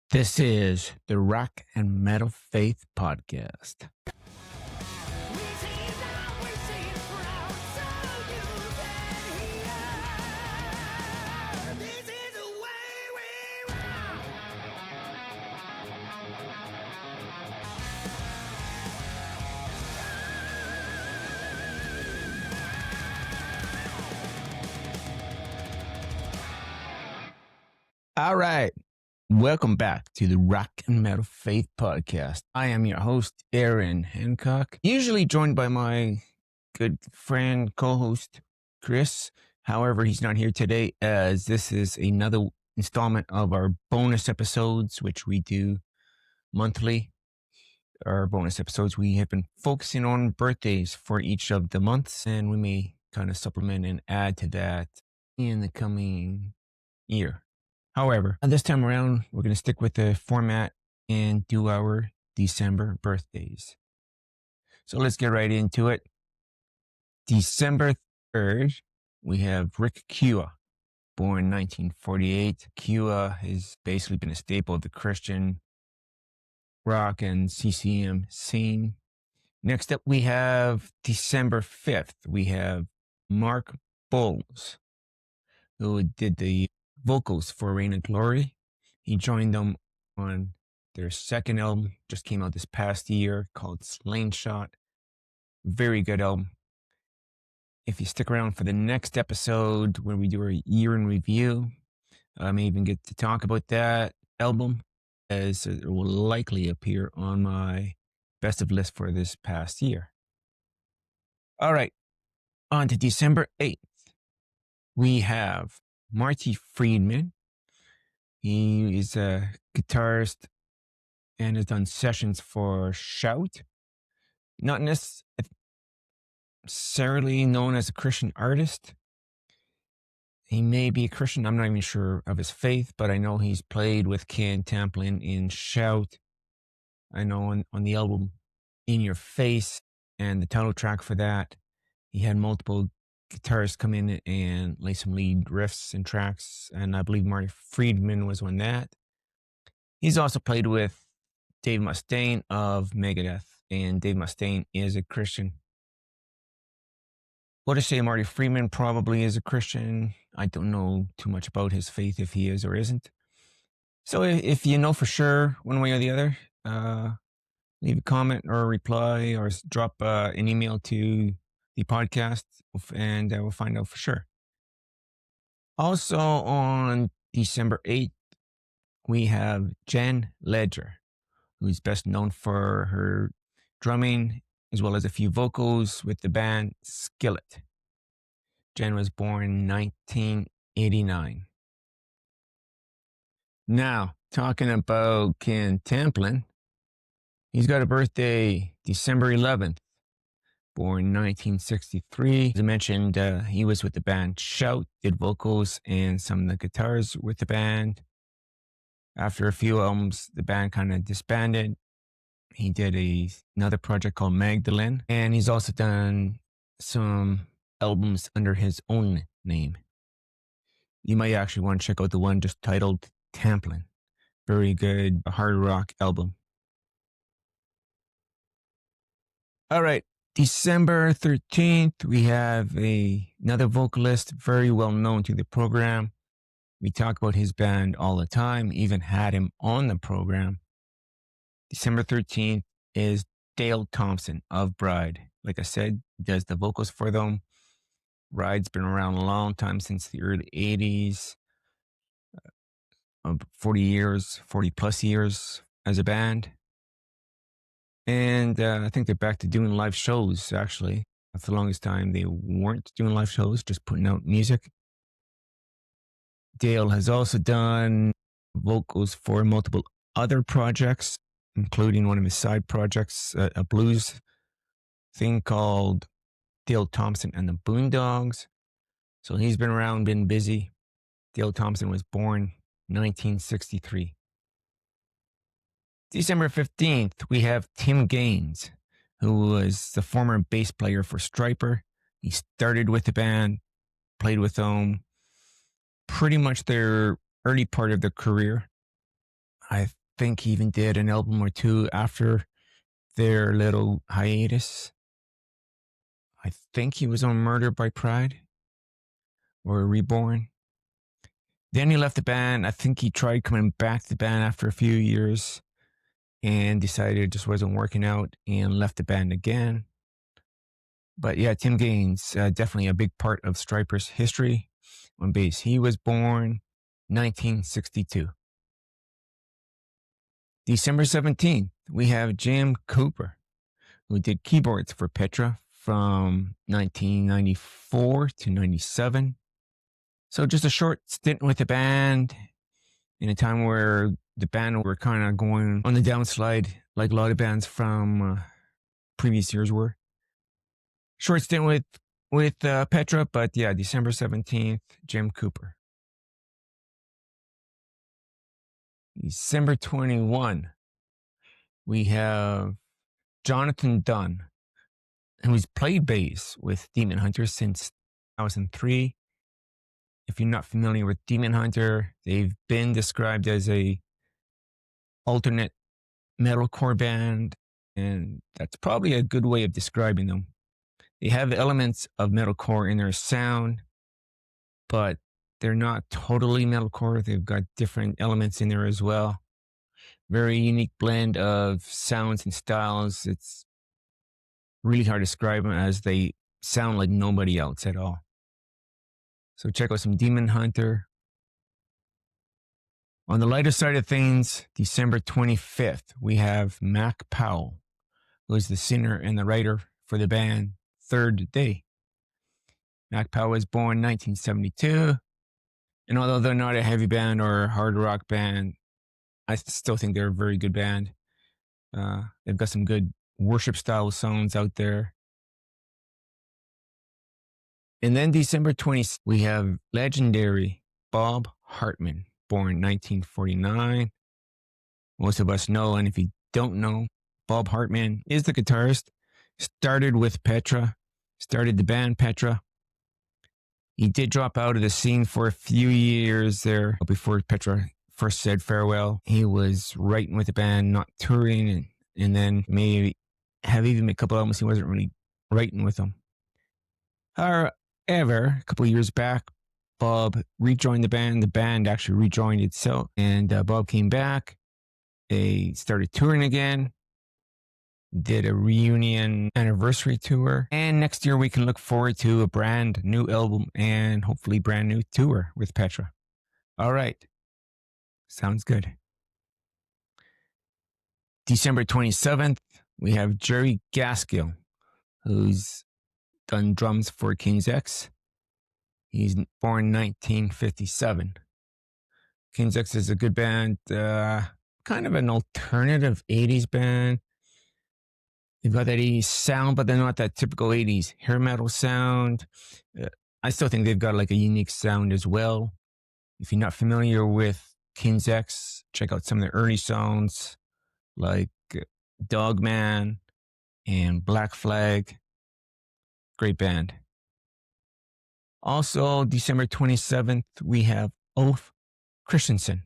This is the Rock and Metal Faith Podcast. All right. Welcome back to the Rock and Metal Faith Podcast. I am your host, Aaron Hancock, usually joined by my good friend, co-host, Chris. However, he's not here today as this is another installment of our bonus episodes, which we do monthly. Our bonus episodes, we have been focusing on birthdays for each of the months, and we may kind of supplement and add to that in the coming year. However, this time around, we're going to stick with the format and do our December birthdays. So let's get right into it. December 3rd, we have Rick Kua, born 1948. Kua has basically been a staple of the Christian rock and CCM scene. Next up, we have December 5th. We have Mark Bowles, who did the vocals for Reign of Glory. He joined them on their second album, just came out this past year, called Slingshot. Very good album. If you stick around for the next episode where we do our year in review, I may even get to talk about that album, as it will likely appear on my best of list for this past year. All right, on to December 8th. We have Marty Friedman. He is a guitarist and has done sessions for Shout. Not necessarily known as a Christian artist. He may be a Christian. I'm not even sure of his faith, but I know he's played with Ken Tamplin in Shout. I know on the album In Your Face and the title track for that, he had multiple guitarists come in and lay some lead riffs and tracks, and I believe Marty Friedman was on that. He's also played with Dave Mustaine of Megadeth, and Dave Mustaine is a Christian. What to say, Marty Friedman probably is a Christian. I don't know too much about his faith, if he is or isn't. So if you know for sure one way or the other, leave a comment or a reply or drop an email to the podcast, and we'll find out for sure. Also on December 8th, we have Jen Ledger, who's best known for her drumming as well as a few vocals with the band Skillet. Jen was born in 1989. Now, talking about Ken Tamplin, he's got a birthday December 11th. Born in 1963. As I mentioned, he was with the band Shout, did vocals and some of the guitars with the band. After a few albums, the band kind of disbanded. He did another project called Magdalene, and he's also done some albums under his own name. You might actually want to check out the one just titled Tamplin. Very good hard rock album. All right. December 13th, we have another vocalist very well known to the program. We talk about his band all the time, even had him on the program. December 13th is Dale Thompson of Bride. Like I said, he does the vocals for them. Bride's been around a long time, since the early 80s. 40 plus years as a band. And I think they're back to doing live shows, actually. For the longest time, they weren't doing live shows, just putting out music. Dale has also done vocals for multiple other projects, including one of his side projects, a blues thing called Dale Thompson and the Boondogs. So he's been around, been busy. Dale Thompson was born 1963. December 15th, we have Tim Gaines, who was the former bass player for Stryper. He started with the band, played with them pretty much their early part of their career. I think he even did an album or two after their little hiatus. I think he was on Murder by Pride or Reborn. Then he left the band. I think he tried coming back to the band after a few years and decided it just wasn't working out and left the band again. But yeah, Tim Gaines, definitely a big part of Stryper's history on bass. He was born 1962. December 17th, we have Jim Cooper, who did keyboards for Petra from 1994 to 97. So just a short stint with the band in a time where the band were kind of going on the downslide, like a lot of bands from previous years were. Short stint with Petra, but yeah, December 17th, Jim Cooper. December 21, we have Jonathan Dunn, who's played bass with Demon Hunter since 2003. If you're not familiar with Demon Hunter, they've been described as a alternate metalcore band, and that's probably a good way of describing them. They have elements of metalcore in their sound, but they're not totally metalcore. They've got different elements in there as well. Very unique blend of sounds and styles. It's really hard to describe them as they sound like nobody else at all. So check out some Demon Hunter. On the lighter side of things, December 25th, we have Mac Powell, who is the singer and the writer for the band Third Day. Mac Powell was born 1972, and although they're not a heavy band or a hard rock band, I still think they're a very good band. They've got some good worship style songs out there. And then December 20th, we have legendary Bob Hartman, born 1949. Most of us know, and if you don't know, Bob Hartman is the guitarist. Started with Petra, started the band Petra. He did drop out of the scene for a few years there before Petra first said farewell. He was writing with the band, not touring, and then maybe have even a couple albums he wasn't really writing with them. However, a couple of years back, Bob rejoined the band. The band actually rejoined itself, and Bob came back. They started touring again, did a reunion anniversary tour, and next year we can look forward to a brand new album and hopefully brand new tour with Petra. All right. Sounds good. December 27th, we have Jerry Gaskill, who's done drums for King's X. He's born 1957. King's X is a good band, kind of an alternative 80s band. They've got that 80s sound, but they're not that typical 80s hair metal sound. I still think they've got like a unique sound as well. If you're not familiar with King's X, check out some of the early songs like Dogman and Black Flag. Great band. Also, December 27th, we have Ulf Christensen,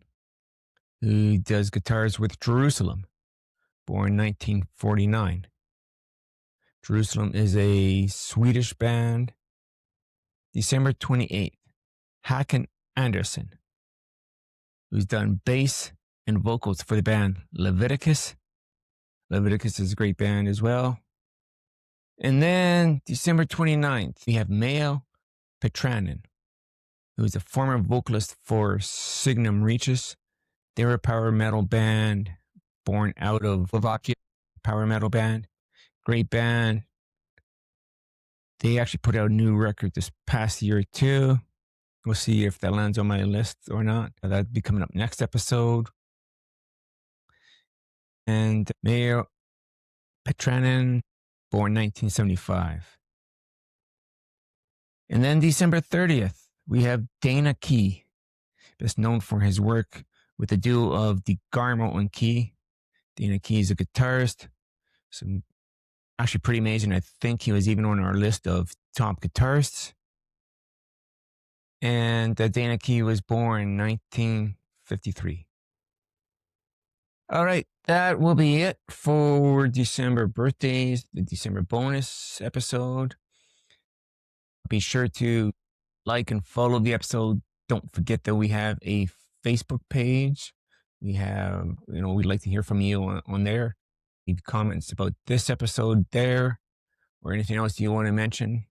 who does guitars with Jerusalem, born 1949. Jerusalem is a Swedish band. December 28th, Håkan Andersson, who's done bass and vocals for the band Leviticus. Leviticus is a great band as well. And then December 29th, we have Mayo Petranen, who is a former vocalist for Signum Regis. They're a power metal band born out of Slovakia, power metal band. Great band. They actually put out a new record this past year too. We'll see if that lands on my list or not. That'll be coming up next episode. And Mayor Petranen, born 1975. And then December 30th, we have Dana Key, best known for his work with the duo of DeGarmo and Key. Dana Key is a guitarist. Some actually pretty amazing. I think he was even on our list of top guitarists. And Dana Key was born in 1953. All right, that will be it for December birthdays, the December bonus episode. Be sure to like and follow the episode. Don't forget that we have a Facebook page. We'd like to hear from you on there. Leave comments about this episode there or anything else you want to mention.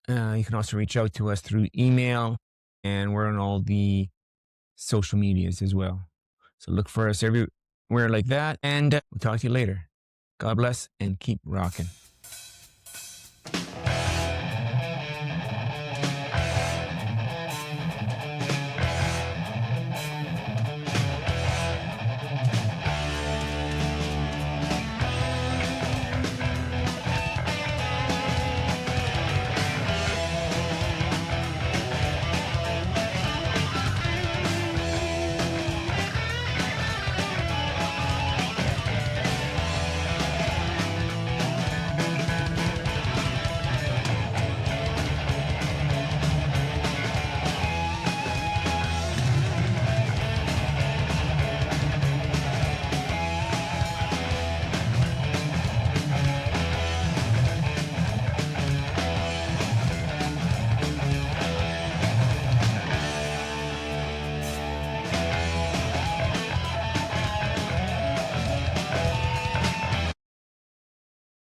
You can also reach out to us through email, and we're on all the social medias as well. So look for us everywhere like that, and we'll talk to you later. God bless and keep rocking.